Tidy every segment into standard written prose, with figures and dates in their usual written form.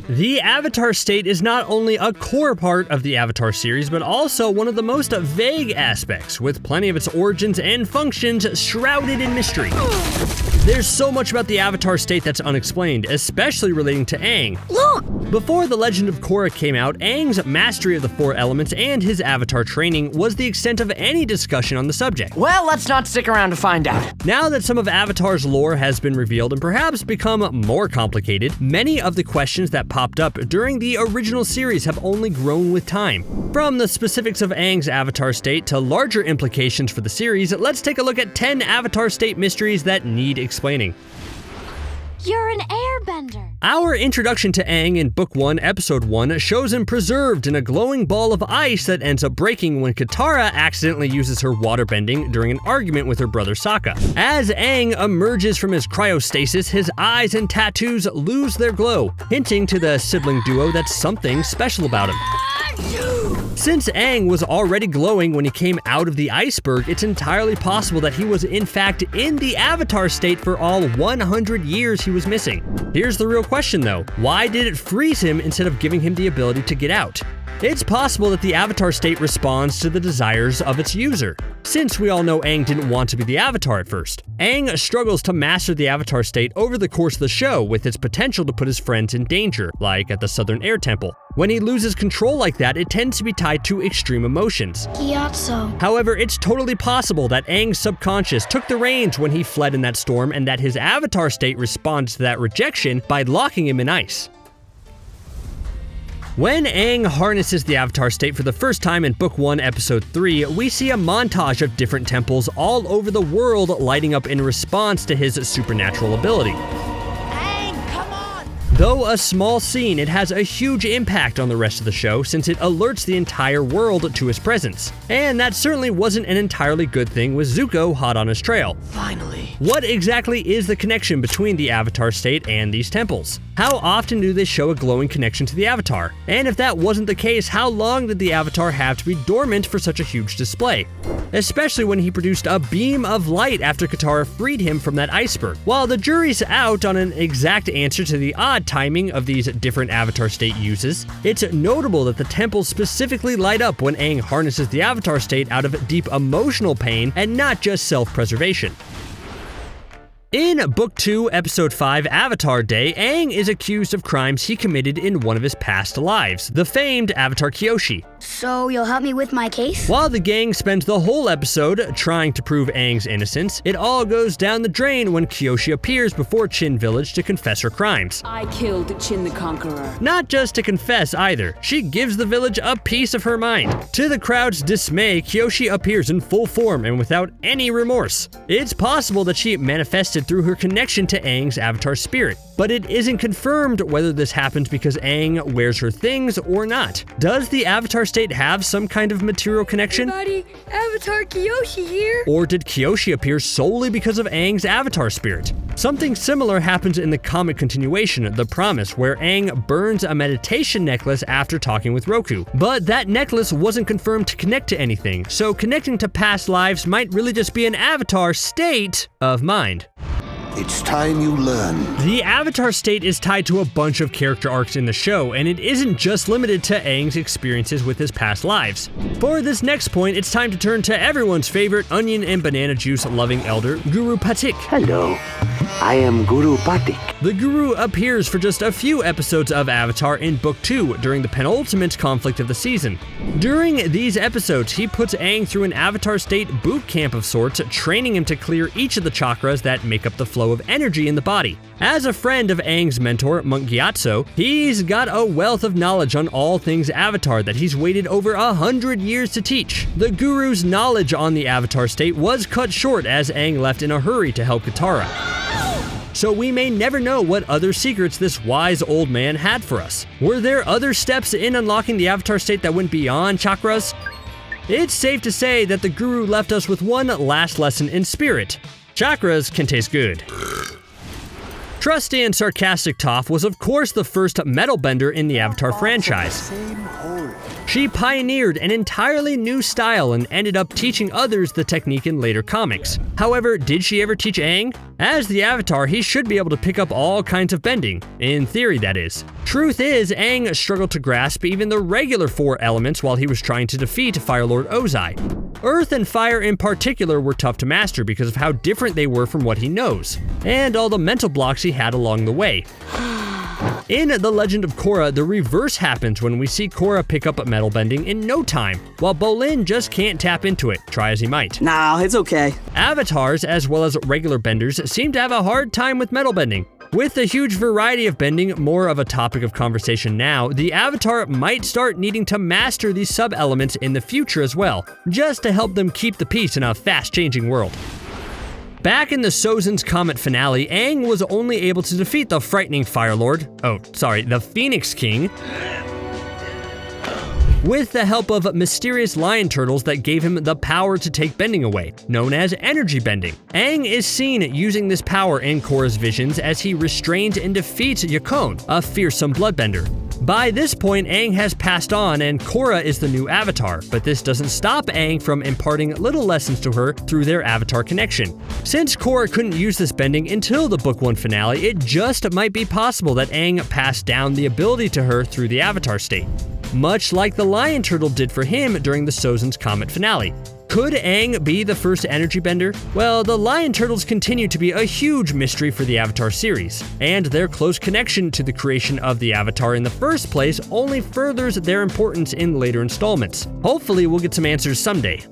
The Avatar state is not only a core part of the Avatar series, but also one of the most vague aspects, with plenty of its origins and functions shrouded in mystery. There's so much about the Avatar state that's unexplained, especially relating to Aang. Look! Before The Legend of Korra came out, Aang's mastery of the four elements and his Avatar training was the extent of any discussion on the subject. Well, let's not stick around to find out. Now that some of Avatar's lore has been revealed and perhaps become more complicated, many of the questions that popped up during the original series have only grown with time. From the specifics of Aang's Avatar state to larger implications for the series, let's take a look at 10 Avatar state mysteries that need explaining. You're an airbender. Our introduction to Aang in Book 1, Episode 1 shows him preserved in a glowing ball of ice that ends up breaking when Katara accidentally uses her waterbending during an argument with her brother Sokka. As Aang emerges from his cryostasis, his eyes and tattoos lose their glow, hinting to the sibling duo that something special about him. Since Aang was already glowing when he came out of the iceberg, it's entirely possible that he was in fact in the Avatar state for all 100 years he was missing. Here's the real question though, why did it freeze him instead of giving him the ability to get out? It's possible that the Avatar state responds to the desires of its user. Since we all know Aang didn't want to be the Avatar at first. Aang struggles to master the Avatar state over the course of the show, with its potential to put his friends in danger, like at the Southern Air Temple. When he loses control like that, it tends to be tied to extreme emotions. Gyatso. However, it's totally possible that Aang's subconscious took the reins when he fled in that storm, and that his Avatar state responds to that rejection by locking him in ice. When Aang harnesses the Avatar state for the first time in Book 1, Episode 3, we see a montage of different temples all over the world lighting up in response to his supernatural ability. Though a small scene, it has a huge impact on the rest of the show since it alerts the entire world to his presence. And that certainly wasn't an entirely good thing with Zuko hot on his trail. Finally. What exactly is the connection between the Avatar state and these temples? How often do they show a glowing connection to the Avatar? And if that wasn't the case, how long did the Avatar have to be dormant for such a huge display? Especially when he produced a beam of light after Katara freed him from that iceberg. While the jury's out on an exact answer to the odd timing of these different Avatar state uses, it's notable that the temples specifically light up when Aang harnesses the Avatar state out of deep emotional pain and not just self-preservation. In Book 2, Episode 5, Avatar Day, Aang is accused of crimes he committed in one of his past lives, the famed Avatar Kyoshi. So you'll help me with my case? While the gang spends the whole episode trying to prove Aang's innocence, it all goes down the drain when Kyoshi appears before Chin Village to confess her crimes. I killed Chin the Conqueror. Not just to confess either, she gives the village a piece of her mind. To the crowd's dismay, Kyoshi appears in full form and without any remorse. It's possible that she manifested through her connection to Aang's Avatar spirit, but it isn't confirmed whether this happens because Aang wears her things or not. Does the Avatar state have some kind of material connection? Everybody, Avatar Kyoshi here! Or did Kyoshi appear solely because of Aang's Avatar spirit? Something similar happens in the comic continuation, The Promise, where Aang burns a meditation necklace after talking with Roku. But that necklace wasn't confirmed to connect to anything, so connecting to past lives might really just be an Avatar state of mind. It's time you learn. The Avatar state is tied to a bunch of character arcs in the show, and it isn't just limited to Aang's experiences with his past lives. For this next point, it's time to turn to everyone's favorite onion and banana juice loving elder, Guru Pathik. Hello, I am Guru Pathik. The Guru appears for just a few episodes of Avatar in Book 2 during the penultimate conflict of the season. During these episodes, he puts Aang through an Avatar state boot camp of sorts, training him to clear each of the chakras that make up the flow of energy in the body. As a friend of Aang's mentor, Monk Gyatso, he's got a wealth of knowledge on all things Avatar that he's waited over 100 years to teach. The Guru's knowledge on the Avatar state was cut short as Aang left in a hurry to help Katara. So we may never know what other secrets this wise old man had for us. Were there other steps in unlocking the Avatar state that went beyond chakras? It's safe to say that the Guru left us with one last lesson in spirit. Chakras can taste good. Trusty and sarcastic Toph was of course the first metal bender in the Avatar franchise. She pioneered an entirely new style and ended up teaching others the technique in later comics. However, did she ever teach Aang? As the Avatar, he should be able to pick up all kinds of bending. In theory, that is. Truth is, Aang struggled to grasp even the regular 4 elements while he was trying to defeat Fire Lord Ozai. Earth and fire in particular were tough to master because of how different they were from what he knows, and all the mental blocks he had along the way. In The Legend of Korra, the reverse happens when we see Korra pick up metal bending in no time, while Bolin just can't tap into it, try as he might. Nah, it's okay. Avatars, as well as regular benders, seem to have a hard time with metal bending. With a huge variety of bending more of a topic of conversation now, the Avatar might start needing to master these sub-elements in the future as well, just to help them keep the peace in a fast-changing world. Back in the Sozin's Comet finale, Aang was only able to defeat the frightening Fire Lord, the Phoenix King, with the help of mysterious lion turtles that gave him the power to take bending away, known as energy bending. Aang is seen using this power in Korra's visions as he restrains and defeats Yakone, a fearsome bloodbender. By this point, Aang has passed on and Korra is the new Avatar, but this doesn't stop Aang from imparting little lessons to her through their Avatar connection. Since Korra couldn't use this bending until the Book 1 finale, it just might be possible that Aang passed down the ability to her through the Avatar state, much like the Lion Turtle did for him during the Sozin's Comet finale. Could Aang be the first energy bender? Well, the Lion Turtles continue to be a huge mystery for the Avatar series, and their close connection to the creation of the Avatar in the first place only furthers their importance in later installments. Hopefully we'll get some answers someday.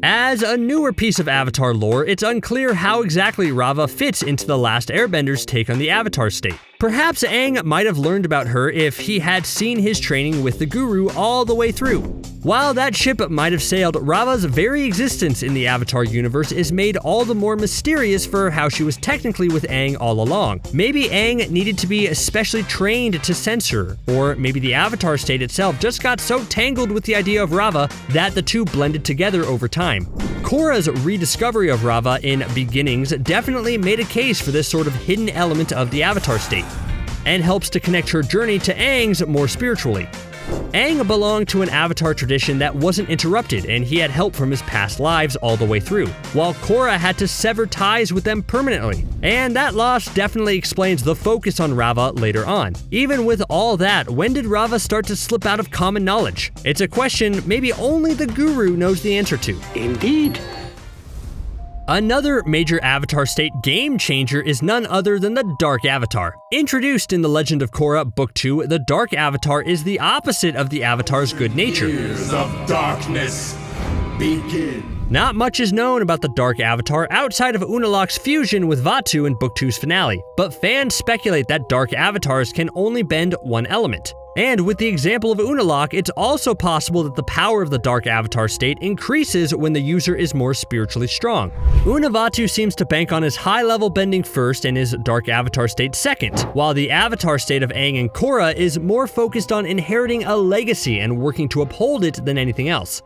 As a newer piece of Avatar lore, it's unclear how exactly Raava fits into the last Airbender's take on the Avatar state. Perhaps Aang might have learned about her if he had seen his training with the Guru all the way through. While that ship might have sailed, Raava's very existence in the Avatar universe is made all the more mysterious for how she was technically with Aang all along. Maybe Aang needed to be especially trained to sense her, or maybe the Avatar state itself just got so tangled with the idea of Raava that the two blended together over time. Korra's rediscovery of Raava in Beginnings definitely made a case for this sort of hidden element of the Avatar state, and helps to connect her journey to Aang's more spiritually. Aang belonged to an Avatar tradition that wasn't interrupted, and he had help from his past lives all the way through, while Korra had to sever ties with them permanently. And that loss definitely explains the focus on Raava later on. Even with all that, when did Raava start to slip out of common knowledge? It's a question maybe only the Guru knows the answer to. Indeed. Another major Avatar state game changer is none other than the Dark Avatar. Introduced in The Legend of Korra Book 2, the Dark Avatar is the opposite of the Avatar's good nature. Years of darkness begin. Not much is known about the Dark Avatar outside of Unalaq's fusion with Vaatu in Book 2's finale, but fans speculate that Dark Avatars can only bend one element. And with the example of Unalaq, it's also possible that the power of the Dark Avatar state increases when the user is more spiritually strong. Unavaatu seems to bank on his high-level bending first and his Dark Avatar state second, while the Avatar state of Aang and Korra is more focused on inheriting a legacy and working to uphold it than anything else.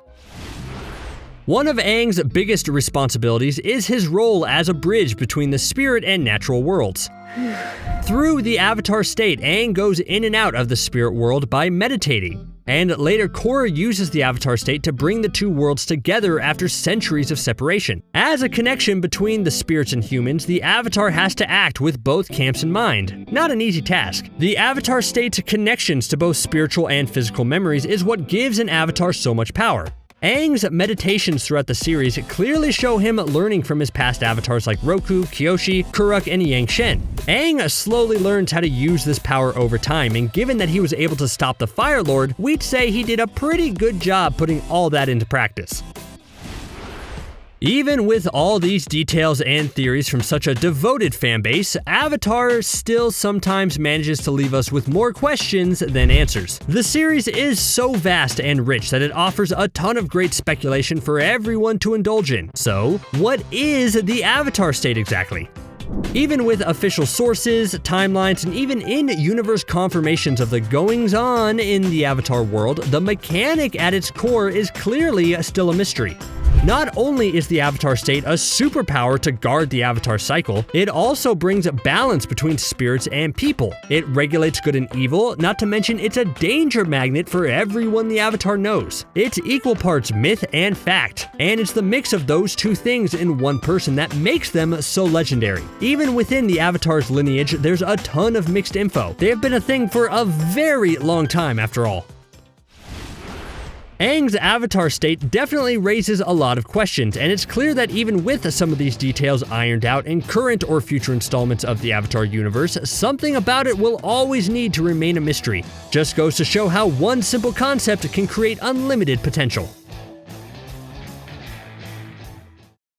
One of Aang's biggest responsibilities is his role as a bridge between the spirit and natural worlds. Through the Avatar state, Aang goes in and out of the spirit world by meditating, and later Korra uses the Avatar state to bring the two worlds together after centuries of separation. As a connection between the spirits and humans, the Avatar has to act with both camps in mind. Not an easy task. The Avatar state's connections to both spiritual and physical memories is what gives an Avatar so much power. Aang's meditations throughout the series clearly show him learning from his past avatars like Roku, Kyoshi, Kuruk, and Yang Shen. Aang slowly learns how to use this power over time, and given that he was able to stop the Fire Lord, we'd say he did a pretty good job putting all that into practice. Even with all these details and theories from such a devoted fanbase, Avatar still sometimes manages to leave us with more questions than answers. The series is so vast and rich that it offers a ton of great speculation for everyone to indulge in. So, what is the Avatar state exactly? Even with official sources, timelines, and even in-universe confirmations of the goings-on in the Avatar world, the mechanic at its core is clearly still a mystery. Not only is the Avatar state a superpower to guard the Avatar cycle, it also brings balance between spirits and people. It regulates good and evil, not to mention it's a danger magnet for everyone the Avatar knows. It's equal parts myth and fact, and it's the mix of those two things in one person that makes them so legendary. Even within the Avatar's lineage, there's a ton of mixed info. They have been a thing for a very long time after all. Aang's Avatar state definitely raises a lot of questions, and it's clear that even with some of these details ironed out in current or future installments of the Avatar universe, something about it will always need to remain a mystery. Just goes to show how one simple concept can create unlimited potential.